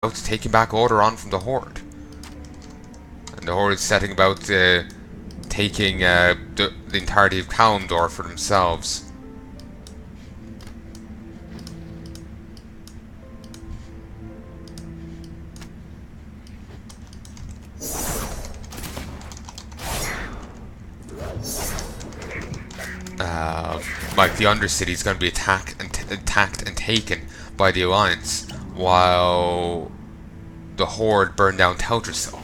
taking back Orderon from the Horde. And the Horde is setting about taking the entirety of Kalimdor for themselves. Like the Undercity is going to be attacked and taken by the Alliance, while the Horde burned down Teldrassil.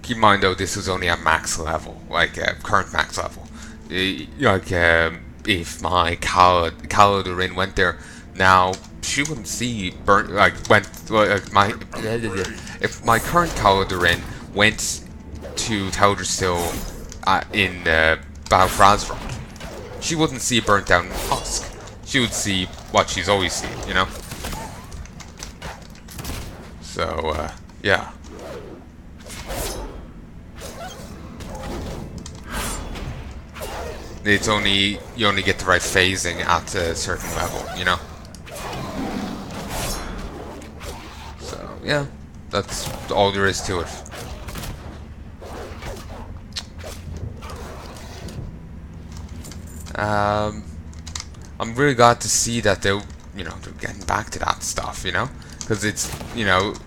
Keep in mind though, this was only at max level, like current max level. If my Caladurin went there now, she wouldn't see if my current Caladurin went to Teldrassil in Battle for Azeroth, she wouldn't see a burnt down husk. She would see what she's always seen, you know? So, yeah. It's only, you only get the right phasing at a certain level, you know? So, yeah. That's all there is to it. I'm really glad to see that they're getting back to that stuff, you know, because it's,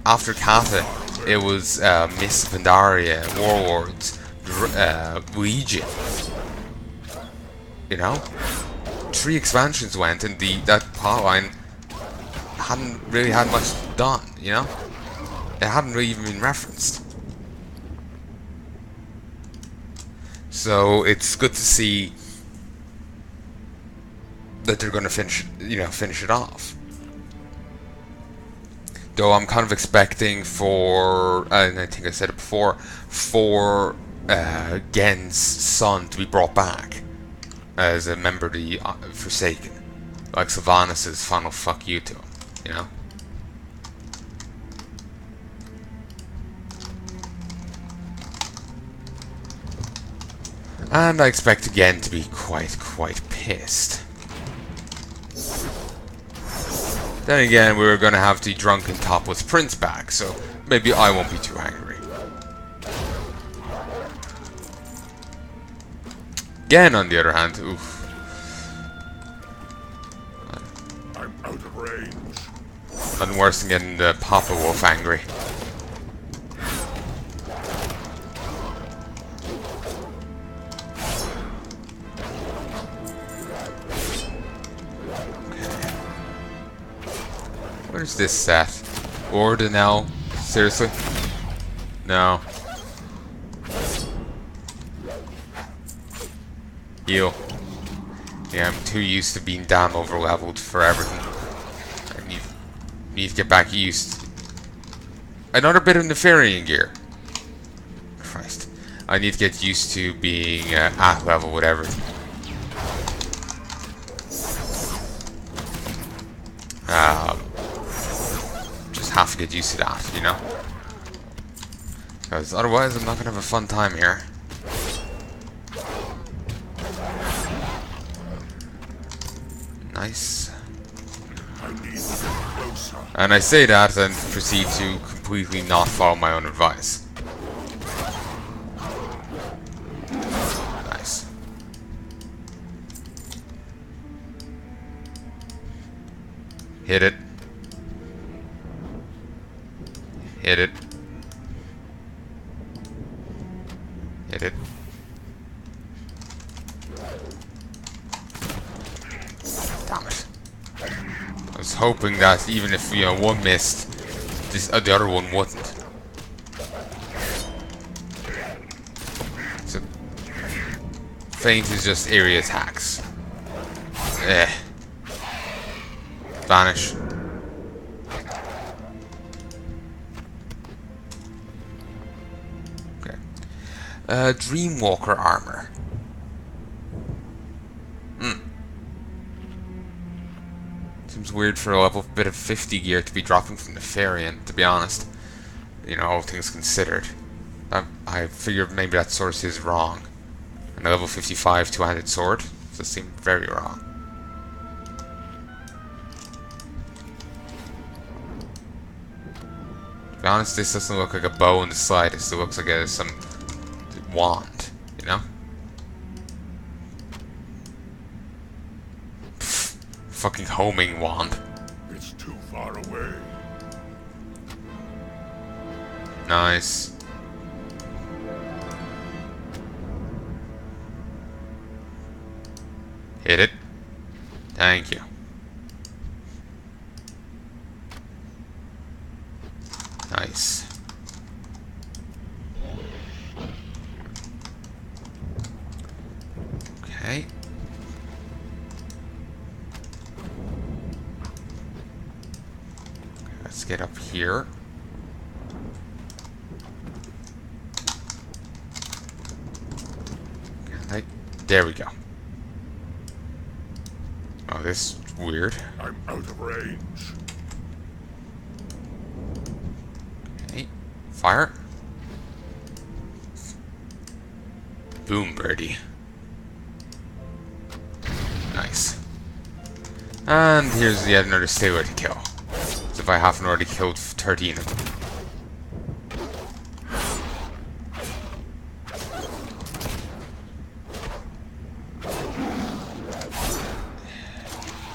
after Kata, it was Miss Pandaria, Warlords, Legion, 3 expansions went, and that plotline hadn't really had much done, it hadn't really even been referenced. So it's good to see that they're going to finish it off. Though I'm kind of expecting for, and I think I said it before, for Gen's son to be brought back as a member of the Forsaken, like Sylvanas' final fuck you to him, And I expect Gen to be quite pissed. Then again, we're gonna have the drunken topless prince back, so maybe I won't be too angry. Again, on the other hand, oof. I'm out of range. Nothing worse than getting the Papa Wolf angry. Where's this set? Ordinel? Seriously? No. Heal. Yeah, I'm too used to being damn overleveled for everything. I need to get back used. Another bit of Nefarian gear. Christ. I need to get used to being at level with everything. Have to get used to that, because otherwise I'm not gonna have a fun time here. Nice. And I say that and proceed to completely not follow my own advice. Nice. Hit it. Hit it. Hit it. Damn it. I was hoping that even if one missed, the other one wouldn't. So, feint is just area attacks. Vanish. Dreamwalker armor. Seems weird for a level bit of 50 gear to be dropping from Nefarian, to be honest. All things considered. I figured maybe that source is wrong. And a level 55 two-handed sword does seem very wrong. To be honest, this doesn't look like a bow in the slightest. It looks like some wand, you know? Pfft, fucking homing wand. It's too far away. Nice. Hit it. Thank you. Nice. Okay. Let's get up here. Okay, there we go. Oh, this is weird. I'm out of range. Okay. Fire. Boom, birdie. Nice. And here's yet another staler to kill. As if I haven't already killed 13 of them.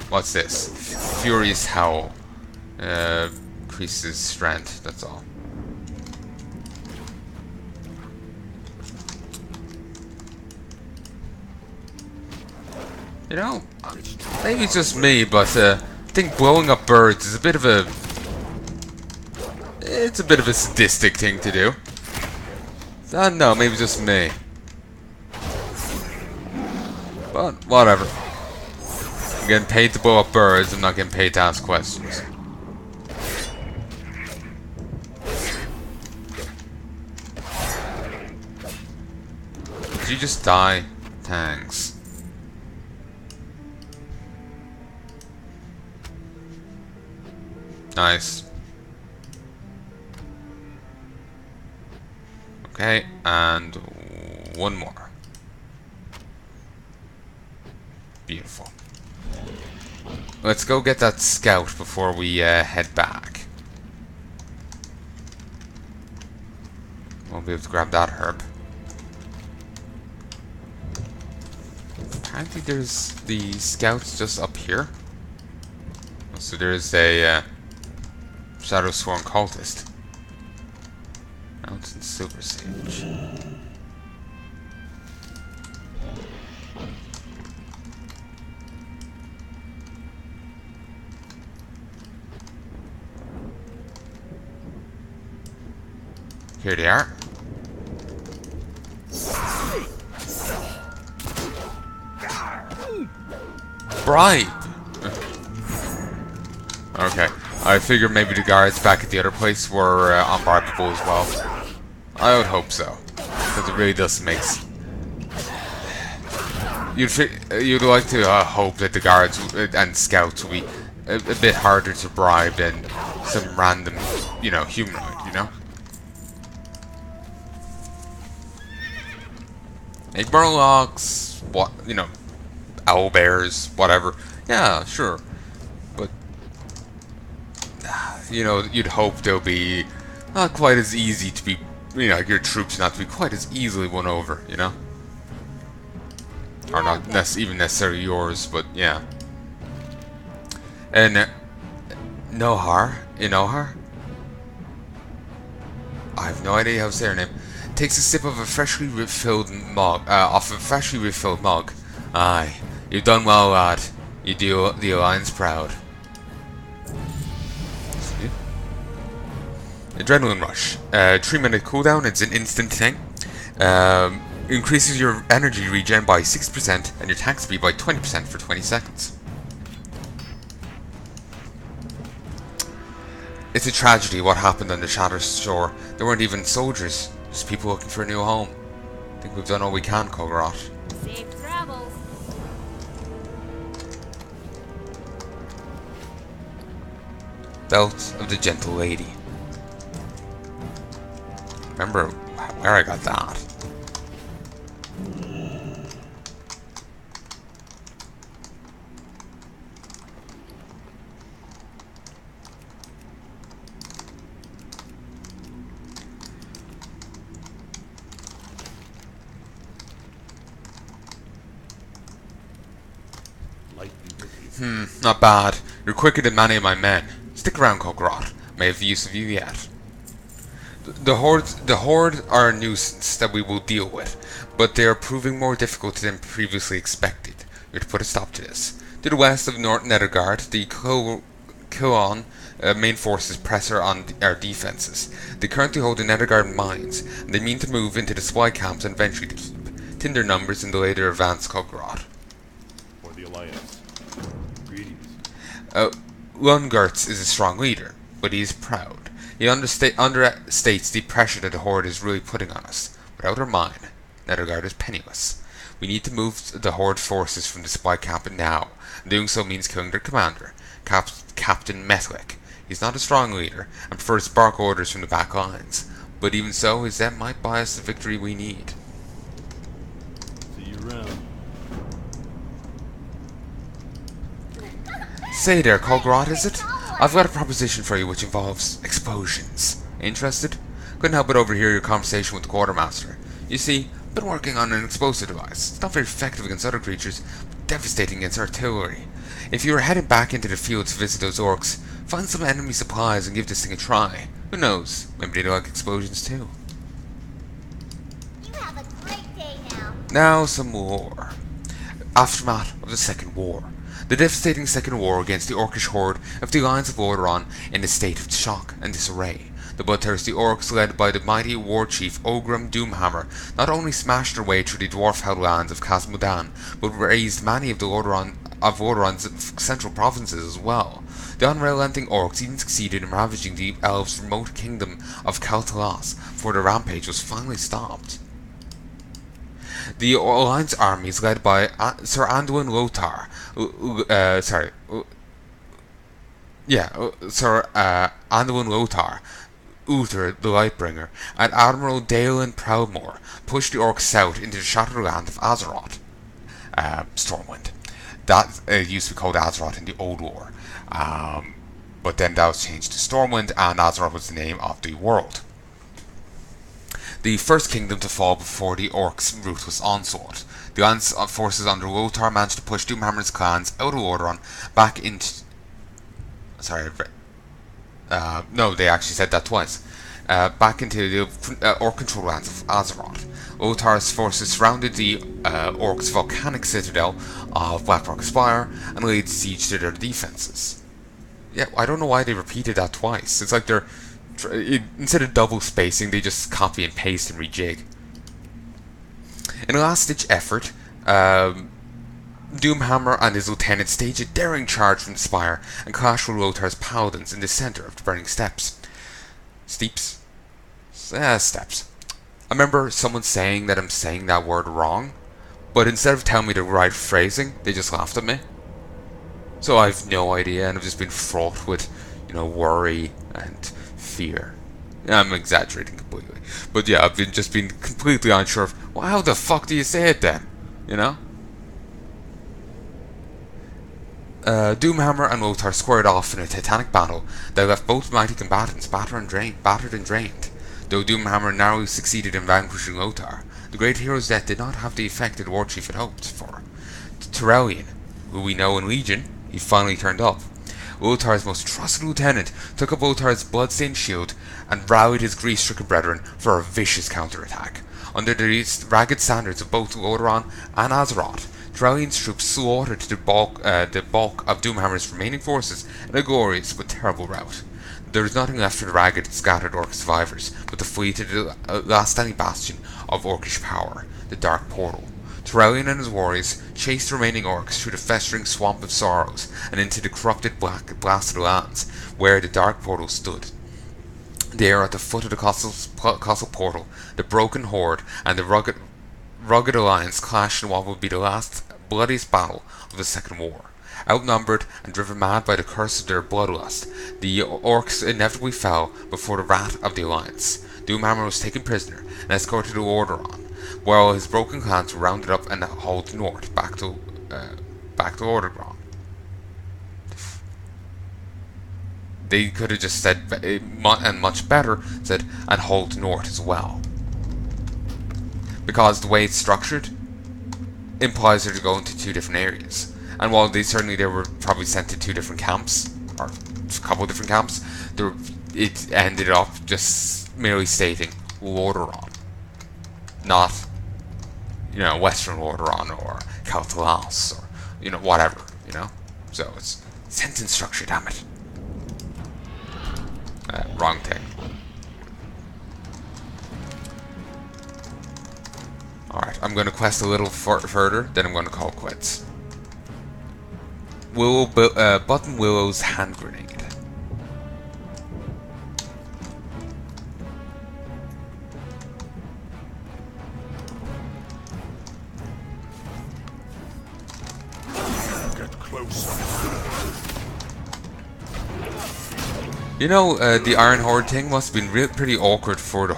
What's this? Furious Howl. Increases strength, that's all. You know, maybe it's just me, but I think blowing up birds is a bit of a... It's a bit of a sadistic thing to do. I don't know, maybe just me. But, whatever. I'm getting paid to blow up birds, I'm not getting paid to ask questions. Did you just die? Thanks. Nice. Okay, and one more. Beautiful. Let's go get that scout before we head back. Won't be able to grab that herb. Apparently there's the scouts just up here. So there's a Shadow Sworn Cultist. Mountain Silver Sage. Here they are. Bribe! Okay. I figured maybe the guards back at the other place were unbribable as well. I would hope so. Because it really does make... You'd like to hope that the guards and scouts will be a bit harder to bribe than some random, you know, humanoid, you know? Like Murlocs, what, you know, owlbears, whatever. Yeah, sure. But, you know, you'd hope they'll be not quite as easy to be, you know, your troops not to be quite as easily won over, you know? Or not even necessarily yours, but yeah. And Nohar, in Nohar? I have no idea how to say her name. Takes a sip of a freshly refilled mug, Aye, you've done well, lad. You do the Alliance proud. Adrenaline Rush. 3-minute cooldown, it's an instant thing. Increases your energy regen by 6% and your attack speed by 20% for 20 seconds. It's a tragedy what happened on the Shattered Shore. There weren't even soldiers, just people looking for a new home. I think we've done all we can, Kulgoroth. Safe travels. Belt of the Gentle Lady. Remember where I got that? Not bad. You're quicker than many of my men. Stick around, Kulgoroth. May have use of you yet. The Horde are a nuisance that we will deal with, but they are proving more difficult than previously expected. We have to put a stop to this. To the west of North Nethergard, the Kuon main forces press on our defences. They currently hold the Nethergard mines, and they mean to move into the supply camps and eventually to keep their numbers in the later advance Kulgoroth. For the Alliance. Greetings. Lungertz is a strong leader, but he is proud. He understates the pressure that the Horde is really putting on us. Without our mine, Nethergard is penniless. We need to move the Horde forces from the supply camp now. Doing so means killing their commander, Captain Metlick. He's not a strong leader and prefers to bark orders from the back lines. But even so, his death might buy us the victory we need. See you around. Say there, Kulgoroth, is it? I've got a proposition for you which involves explosions. Interested? Couldn't help but overhear your conversation with the quartermaster. You see, I've been working on an explosive device. It's not very effective against other creatures, but devastating against artillery. If you were heading back into the field to visit those orcs, find some enemy supplies and give this thing a try. Who knows? Maybe they like explosions too. You have a great day now. Now some war. Aftermath of the Second War. The devastating Second War against the Orcish horde of the Alliance of Lordaeron in a state of shock and disarray. The bloodthirsty orcs, led by the mighty war chief Ogrim Doomhammer, not only smashed their way through the dwarf-held lands of Khazmodan, but razed many of Lordaeron's central provinces as well. The unrelenting orcs even succeeded in ravaging the elves' remote kingdom of Kaltalas before their rampage was finally stopped. The Alliance armies, led by Sir Anduin Lothar, Sir Anduin Lothar, Uther the Lightbringer, and Admiral Dalen Proudmoore, pushed the orcs south into the shattered land of Azeroth. Stormwind. That used to be called Azeroth in the Old War, but then that was changed to Stormwind, and Azeroth was the name of the world. The first kingdom to fall before the orcs' ruthless onslaught. The Alliance forces under Lothar managed to push Doomhammer's clans out of Lordaeron back into... no, they actually said that twice. Back into the orc-controlled lands of Azeroth. Lothar's forces surrounded the orcs' volcanic citadel of Blackrock Spire and laid siege to their defences. Yeah, I don't know why they repeated that twice. It's like they're... instead of double spacing, they just copy and paste and rejig. In a last-ditch effort, Doomhammer and his lieutenant stage a daring charge from the spire and clash with Lothar's paladins in the centre of the burning steps. Steeps? Steps. I remember someone saying that I'm saying that word wrong, but instead of telling me the right phrasing, they just laughed at me. So I have no idea, and I've just been fraught with, worry and fear. I'm exaggerating completely, but yeah, I've just been completely unsure of, well, how the fuck do you say it then? Doomhammer and Lothar squared off in a titanic battle that left both mighty combatants battered and drained. Though Doomhammer narrowly succeeded in vanquishing Lothar, the great hero's death did not have the effect that the war chief had hoped for. Terrellian, who we know in Legion, he finally turned up. Lothar's most trusted lieutenant took up Lothar's bloodstained shield and rallied his grief-stricken brethren for a vicious counterattack. Under the ragged standards of both Lordaeron and Azeroth, Terrellian's troops slaughtered the bulk of Doomhammer's remaining forces in a glorious but terrible rout. There was nothing left for the ragged and scattered orc survivors but to flee to the last standing bastion of orcish power, the Dark Portal. Terrellian and his warriors chased the remaining orcs through the festering swamp of sorrows and into the corrupted blasted lands where the Dark Portal stood. There, at the foot of the castle portal, the broken horde and the rugged alliance clashed in what would be the last bloodiest battle of the Second War. Outnumbered and driven mad by the curse of their bloodlust, the orcs inevitably fell before the wrath of the alliance. Doomhammer was taken prisoner and escorted to Lordaeron, while his broken clans were rounded up and hauled north back to Lordaeron. They could have just said, and much better said, and hauled north as well, because the way it's structured implies they're to go into two different areas, And while they were probably sent to 2 different camps, or a couple of different camps, it ended up just merely stating Lordaeron, not, you know, Western Lordaeron or Kalthalas or, you know, whatever, you know. So it's sentence structure, damn it. Wrong thing. Alright, I'm going to quest a little further, then I'm going to call quits. Button Willow's hand grenade. Get closer. You know, the Iron Horde thing must have been pretty awkward for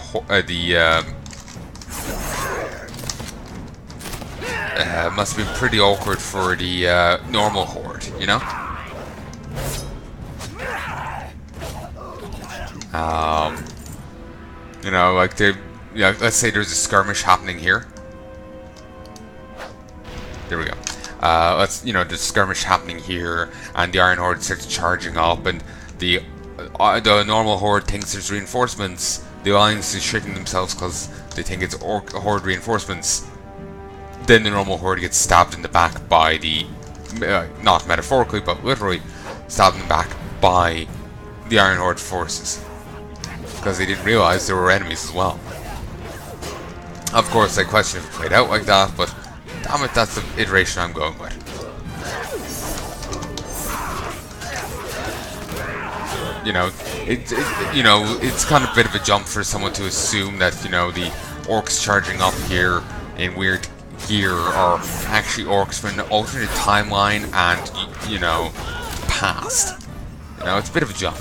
must have been pretty awkward for the normal Horde, you know? You know, like let's say there's a skirmish happening here. There we go. There's a skirmish happening here, and the Iron Horde starts charging up, and the normal Horde thinks there's reinforcements. The Alliance is shitting themselves because they think it's Horde reinforcements. Then the normal Horde gets stabbed in the back by the, not metaphorically, but literally, stabbed in the back by the Iron Horde forces. Because they didn't realize there were enemies as well. Of course, I question if it played out like that, but damn it, that's the iteration I'm going with. You know, it's kind of a bit of a jump for someone to assume that, you know, the orcs charging up here in weird gear are actually orcs from an alternate timeline and, you know, past. You know, it's a bit of a jump.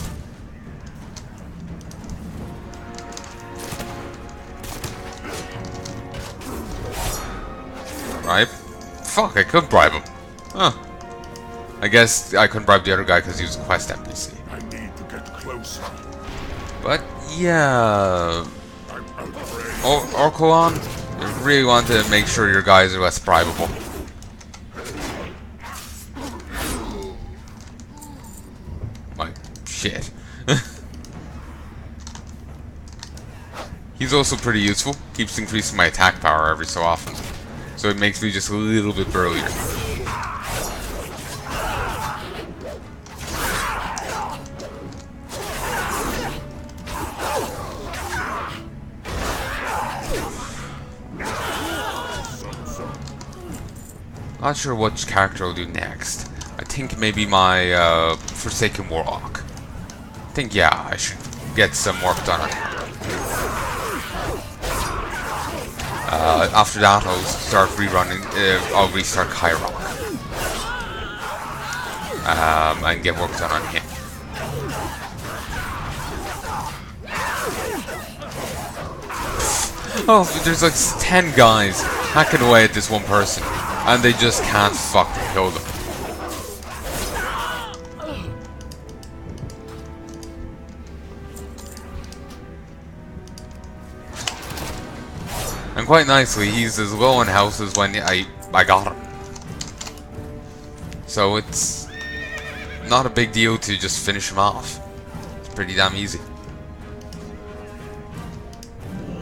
Right? Fuck, I could bribe him. Huh. I guess I couldn't bribe the other guy because he was a quest NPC. I need to get closer. But, yeah... I'm out of range. Orkolon, you really want to make sure your guys are less bribable. Like, shit. He's also pretty useful. Keeps increasing my attack power every so often. So it makes me just a little bit burlier. Not sure which character I'll do next. I think maybe my Forsaken Warlock. I think, yeah, I should get some work done on him. After that, I'll start rerunning. I'll restart Kyrock and get work done on him. Oh, there's like 10 guys hacking away at this one person, and they just can't fucking kill them. And quite nicely, he's as low on health as when I got him. So it's not a big deal to just finish him off. It's pretty damn easy.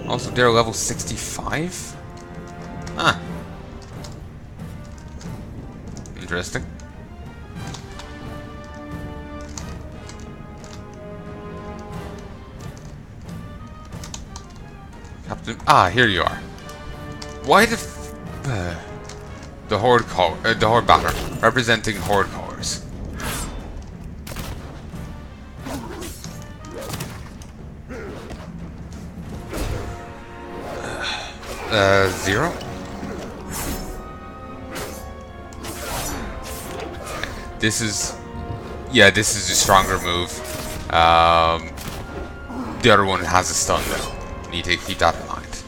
Also, they're level 65? Huh. Interesting. Captain... Ah, here you are. Why the Horde the Horde banner, representing Horde colors. 0? This is... Yeah, this is a stronger move. The other one has a stun though. Need to keep that in mind.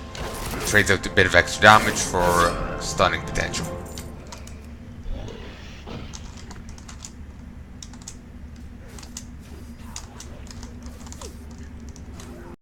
Trades out a bit of extra damage for stunning potential.